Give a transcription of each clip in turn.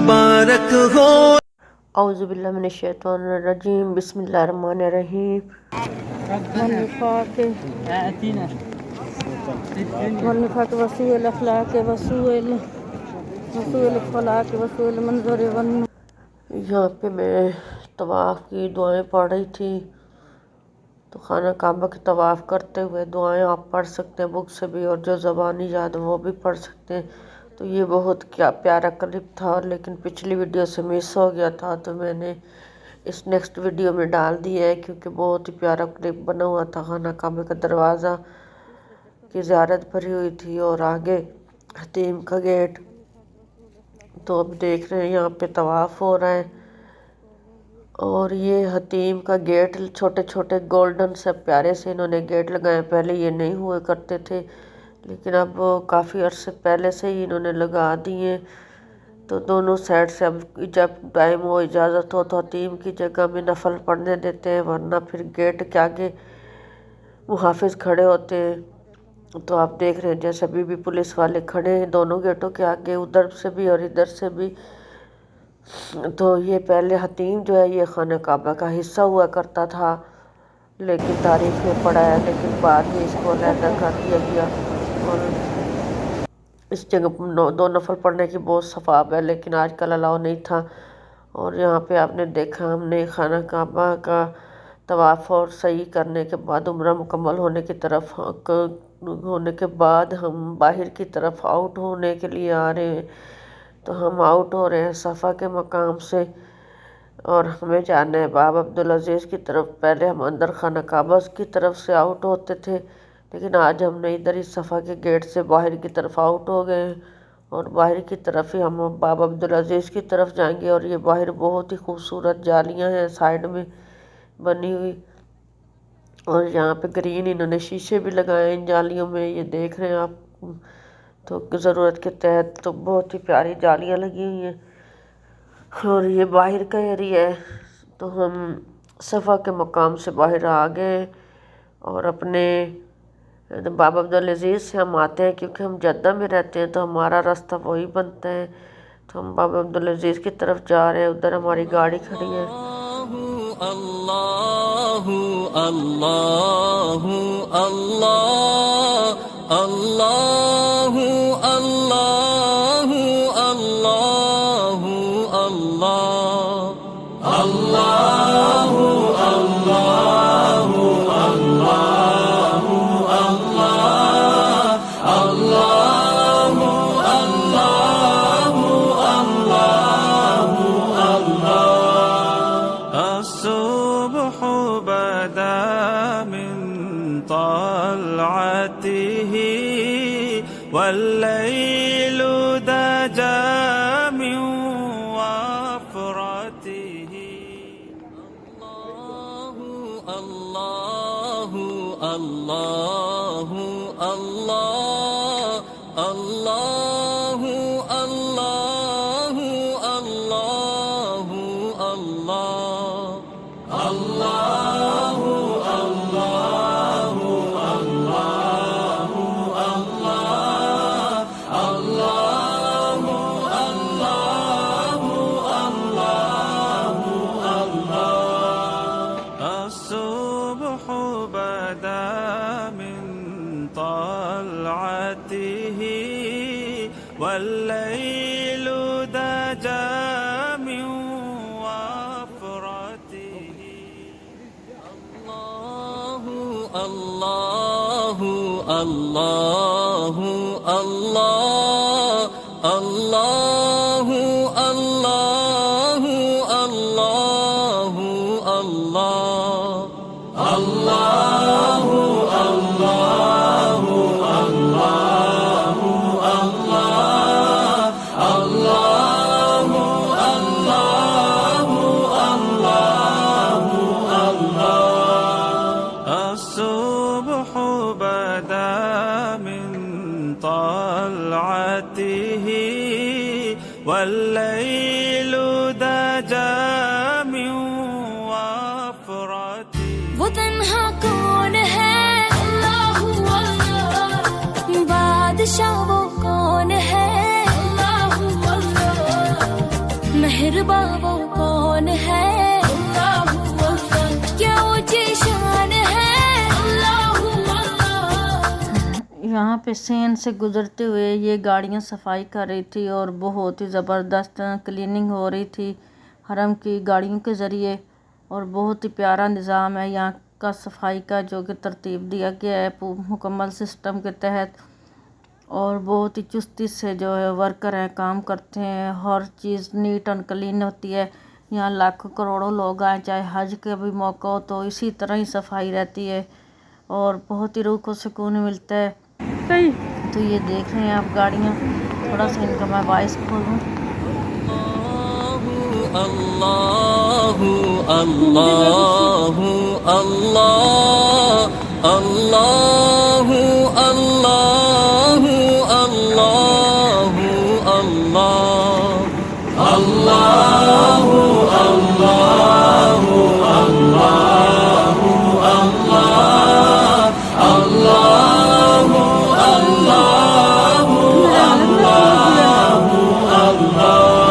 मुबारक हो। औज़ुबिल्लाहि मिनश्शैतानिर्रजीम बिस्मिल्लाहिर्रहमानिर्रहीम। वन्निफ़ाक़ वसूइल अख़लाक़ वसूइल फ़लाक़ वसूइल मंज़र वन। यहाँ पे मैं तवाफ़ की दुआएं पढ़ रही थी, तो खाना काबा के तवाफ़ करते हुए दुआएं आप पढ़ सकते हैं बुक से भी, और जो ज़बानी याद वो भी पढ़ सकते हैं। तो ये बहुत क्या प्यारा क्लिप था, लेकिन पिछली वीडियो से मिस हो गया था, तो मैंने इस नेक्स्ट वीडियो में डाल दिया है, क्योंकि बहुत ही प्यारा क्लिप बना हुआ था। खाना काबा का दरवाज़ा की ज़ियारत भरी हुई थी और आगे हतीम का गेट। तो अब देख रहे हैं यहाँ पे तवाफ़ हो रहा है, और ये हतीम का गेट छोटे छोटे गोल्डन से प्यारे से इन्होंने गेट लगाए। पहले ये नहीं हुए करते थे, लेकिन अब काफ़ी अरसे पहले से ही इन्होंने लगा दिए। तो दोनों साइड से अब जब टाइम हो इजाज़त हो तो हतीम की जगह में नफल पढ़ने देते हैं, वरना फिर गेट के आगे मुहाफिज खड़े होते हैं। तो आप देख रहे हैं जैसे अभी भी पुलिस वाले खड़े हैं दोनों गेटों के आगे, उधर से भी और इधर से भी। तो ये पहले हतीम जो है ये खाना काबा का हिस्सा हुआ करता था, लेकिन तारीख में पड़ा है, लेकिन बाद में इसको अलहदा कर दिया गया। और इस जगह दो नफल पढ़ने की बहुत सवाब है, लेकिन आजकल अलाउ नहीं था। और यहाँ पे आपने देखा हमने खाना काबा का तवाफ़ और सही करने के बाद उम्रा मुकम्मल होने के बाद हम बाहर की तरफ आउट होने के लिए आ रहे हैं। तो हम आउट हो रहे हैं सफ़ा के मकाम से, और हमें जाना है बाब अब्दुल अज़ीज़ की तरफ। पहले हम अंदर खाना काबा की तरफ से आउट होते थे, लेकिन आज हमने इधर ही सफ़ा के गेट से बाहर की तरफ आउट हो गए हैं, और बाहर की तरफ ही हम बाब अब्दुल अज़ीज़ की तरफ जाएंगे। और ये बाहर बहुत ही खूबसूरत जालियां हैं साइड में बनी हुई, और यहाँ पे ग्रीन इन्होंने शीशे भी लगाए इन जालियों में, ये देख रहे हैं आप। तो ज़रूरत के तहत तो बहुत ही प्यारी जालियाँ लगी हुई हैं, और ये बाहर का एरिया है। तो हम सफ़ा के मकाम से बाहर आ गए, और अपने बाबा अब्दुल अज़ीज़ से हम आते हैं, क्योंकि हम जद्दा में रहते हैं तो हमारा रास्ता वही बनता है। तो हम बाबा अब्दुल अज़ीज़ की तरफ जा रहे हैं, उधर हमारी गाड़ी खड़ी है। अल्लाहु अल्लाहु अल्लाह अल्लाहु अल्लाहु अल्लाहु अल्लाह अल्लाहु अल्लाहु अल्लाहु अल्लाह अल्लाहु अल्लाहु अल्लाहु अल्लाह। अस्सुब्हु बदा मिन तलअतिही वल्लैलु दजा मिन वफ़रतिही। अल्लाहु अल्लाहु अल्लाह अल्लाहु अल्लाहु अल्लाहु अल्लाह अल्लाहु अल्लाहु अल्लाहु अल्लाह अल्लाहु अल्लाहु अल्लाहु अल्लाह। अस्सुब्हु बदा मिन तलअतिही वल्लैलु दजा मिन वफ़रतिही। अल्लाहु अल्लाहु अल्लाहु अल्लाह अल्लाहु अल्लाहु अल्लाहु अल्लाह अल्लाहु अल्लाहु अल्लाहु अल्लाह अल्लाहु अल्लाहु अल्लाहु अल्लाह। अस्सुब्हु बदा मिन तलअतिही वल्लैलु दजा मिन वफ़रतिही। वो तन्हा कौन है अल्लाहु अल्लाह, बादशाह वो कौन है अल्लाहु अल्लाह, मेहरबा वो कौन है अल्लाहु अल्लाह, क्या ऊंची शान है अल्लाहु अल्लाह। यहाँ पे सेन से गुजरते हुए ये गाड़ियाँ सफाई कर रही थी और बहुत ही ज़बरदस्त क्लीनिंग हो रही थी हरम की गाड़ियों के ज़रिए। और बहुत ही प्यारा निज़ाम है यहाँ का सफाई का, जो कि तरतीब दिया गया है मुकम्मल सिस्टम के तहत। और बहुत ही चुस्ती से जो है वर्कर हैं काम करते हैं, हर चीज़ नीट एंड क्लीन होती है। यहाँ लाखों करोड़ों लोग आए, चाहे हज का भी मौका हो तो इसी तरह ही सफाई रहती है और बहुत ही रूह को सुकून मिलता है। तो ये देख रहे हैं आप गाड़ियाँ, थोड़ा सा इनका मैं वॉइस खोलूँ। अल्लाहु अल्लाहु अल्लाह अल्लाहु अल्लाहु अल्लाहु अल्लाह अल्लाहु अल्लाहु अल्लाहु अल्लाह अल्लाहु अल्लाहु अल्लाहु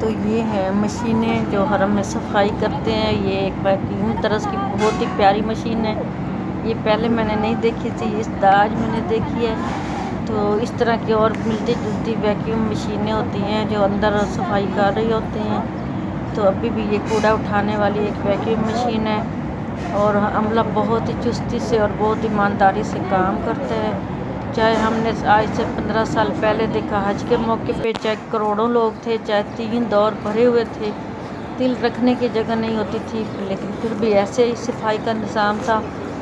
तो ये है मशीनें जो हरम में सफाई करते हैं। ये एक वैक्यूम तरह की बहुत ही प्यारी मशीन है। ये पहले मैंने नहीं देखी थी, इस आज मैंने देखी है। तो इस तरह की और मिलती जुलती वैक्यूम मशीनें होती हैं जो अंदर सफाई कर रही होती हैं। तो अभी भी ये कूड़ा उठाने वाली एक वैक्यूम मशीन है और अमला बहुत ही चुस्ती से और बहुत ईमानदारी से काम करता है। चाहे हमने आज से 15 साल पहले देखा हज के मौके पे, चाहे करोड़ों लोग थे, चाहे 3 दौर भरे हुए थे, तिल रखने की जगह नहीं होती थी, लेकिन फिर भी ऐसे ही सफाई का निज़ाम था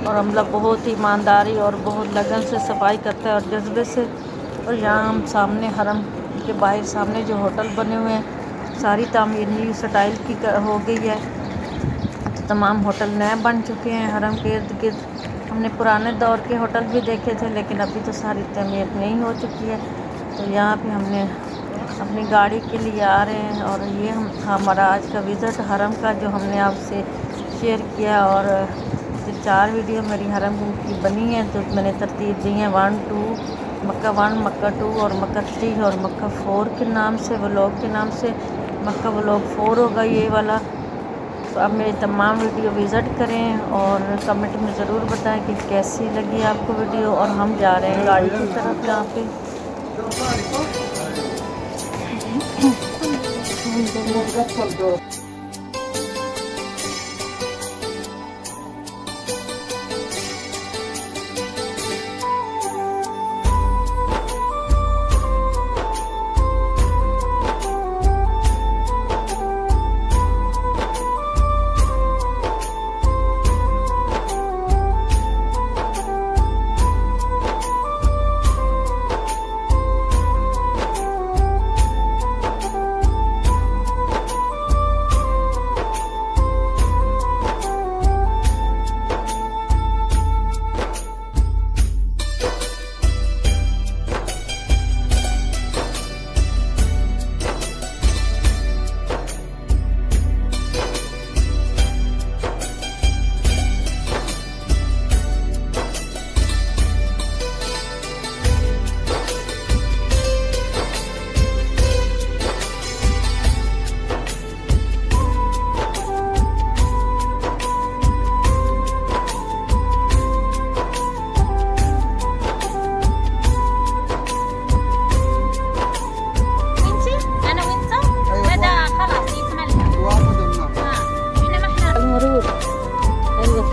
और अमला बहुत ही ईमानदारी और बहुत लगन से सफाई करता है और जज्बे से। और यहाँ हम सामने हरम के बाहर सामने जो होटल बने हुए हैं, सारी तामीर न्यू स्टाइल की हो गई है। तो तमाम होटल नए बन चुके हैं हरम के इर्द गिर्द। हमने पुराने दौर के होटल भी देखे थे, लेकिन अभी तो सारी तामीर नहीं हो चुकी है। तो यहाँ पे हमने अपनी गाड़ी के लिए आ रहे हैं और ये हमारा आज का विज़िट हरम का जो हमने आपसे शेयर किया। और 4 वीडियो मेरी हरम की बनी है, तो मैंने तरतीब दी है 1, 2, मक्का 1, मक्का 2 और मक्का 3 और मक्का 4 के नाम से, व्लॉग के नाम से। मक्का व्लॉग 4 होगा ये वाला। तो अब मेरी तमाम वीडियो विज़िट करें और कमेंट में ज़रूर बताएं कि कैसी लगी आपको वीडियो। और हम जा रहे हैं गाड़ी की तरफ जहाँ पे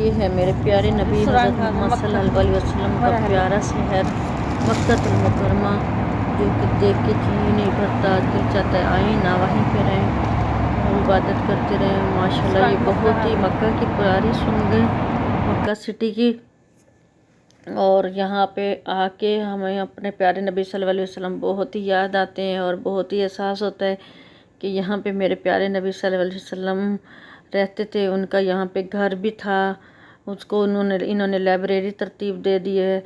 ये है मेरे प्यारे नबी हज़रत मोहम्मद सल्लल्लाहु अलैहि वसल्लम का प्यारा शहर मक्कातुल मुकर्रमा, जो कि देख के जी नहीं भरता, दिल चाहता है आए ना वहीं पे रहें और इबादत करते रहें। माशाल्लाह ये बहुत ही मक्का की प्यारी सुन गए मक्का सिटी की। और यहाँ पे आके हमें अपने प्यारे नबी सल्लल्लाहु अलैहि वसल्लम बहुत ही याद आते हैं और बहुत ही एहसास होता है कि यहाँ पे मेरे प्यारे नबी सल्लल्लाहु अलैहि वसल्लम रहते थे। उनका यहाँ पे घर भी था, उसको इन्होंने लाइब्रेरी तरतीब दे दी है।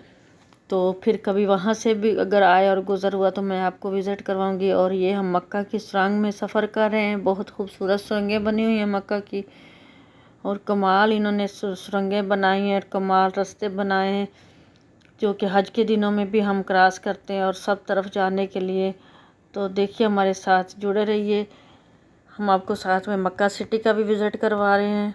तो फिर कभी वहाँ से भी अगर आए और गुज़र हुआ तो मैं आपको विज़िट करवाऊँगी। और ये हम मक्का की सुरंग में सफ़र कर रहे हैं। बहुत खूबसूरत सुरंगें बनी हुई हैं मक्का की, और कमाल इन्होंने सुरंगें बनाई हैं, कमाल रास्ते बनाए हैं, जो कि हज के दिनों में भी हम क्रॉस करते हैं और सब तरफ जाने के लिए। तो देखिए हमारे साथ जुड़े रहिए, हम आपको साथ में मक्का सिटी का भी विज़िट करवा रहे हैं।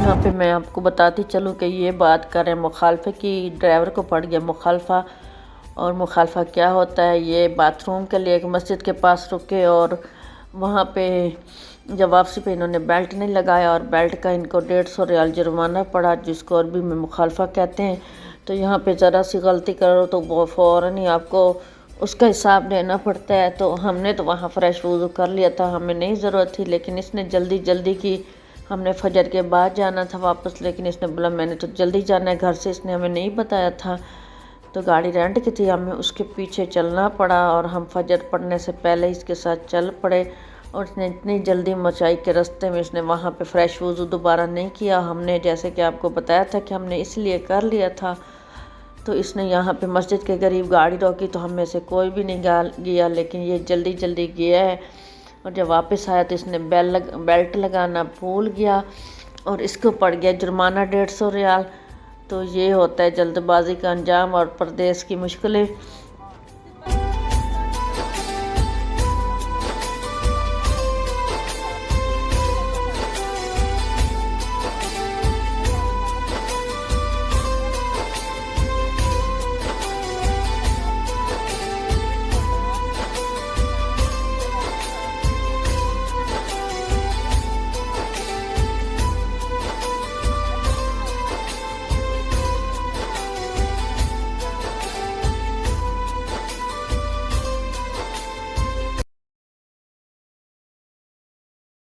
यहाँ पे मैं आपको बताती चलूँ कि ये बात करें मुखालफे की, ड्राइवर को पड़ गया मुखालफा। और मुखालफा क्या होता है, ये बाथरूम के लिए एक मस्जिद के पास रुके और वहाँ पे जब वापसी पे इन्होंने बेल्ट नहीं लगाया और बेल्ट का इनको 150 रियाल जुर्माना पड़ा, जिसको अरबी में मुखालफा कहते हैं। तो यहाँ पे ज़रा सी गलती करो तो वो फ़ौरन ही आपको उसका हिसाब देना पड़ता है। तो हमने तो वहाँ फ्रेश वज़ू कर लिया था, हमें नहीं ज़रूरत थी, लेकिन इसने जल्दी की। हमने फजर के बाद जाना था वापस, लेकिन इसने बोला मैंने तो जल्दी जाना है घर से, इसने हमें नहीं बताया था। तो गाड़ी रेंट की थी, हमें उसके पीछे चलना पड़ा और हम फजर पढ़ने से पहले इसके साथ चल पड़े। और इसने इतनी जल्दी मचाई के रास्ते में इसने वहाँ पे फ्रेश वज़ू दोबारा नहीं किया। हमने जैसे कि आपको बताया था कि हमने इसलिए कर लिया था। तो इसने यहाँ पे मस्जिद के करीब गाड़ी रोकी तो हम में से कोई भी नहीं गया, लेकिन ये जल्दी गया है। और जब वापस आया तो इसने बेल्ट लगाना भूल गया और इसको पड़ गया जुर्माना 150 रियाल। तो ये होता है जल्दबाजी का अंजाम और परदेश की मुश्किलें।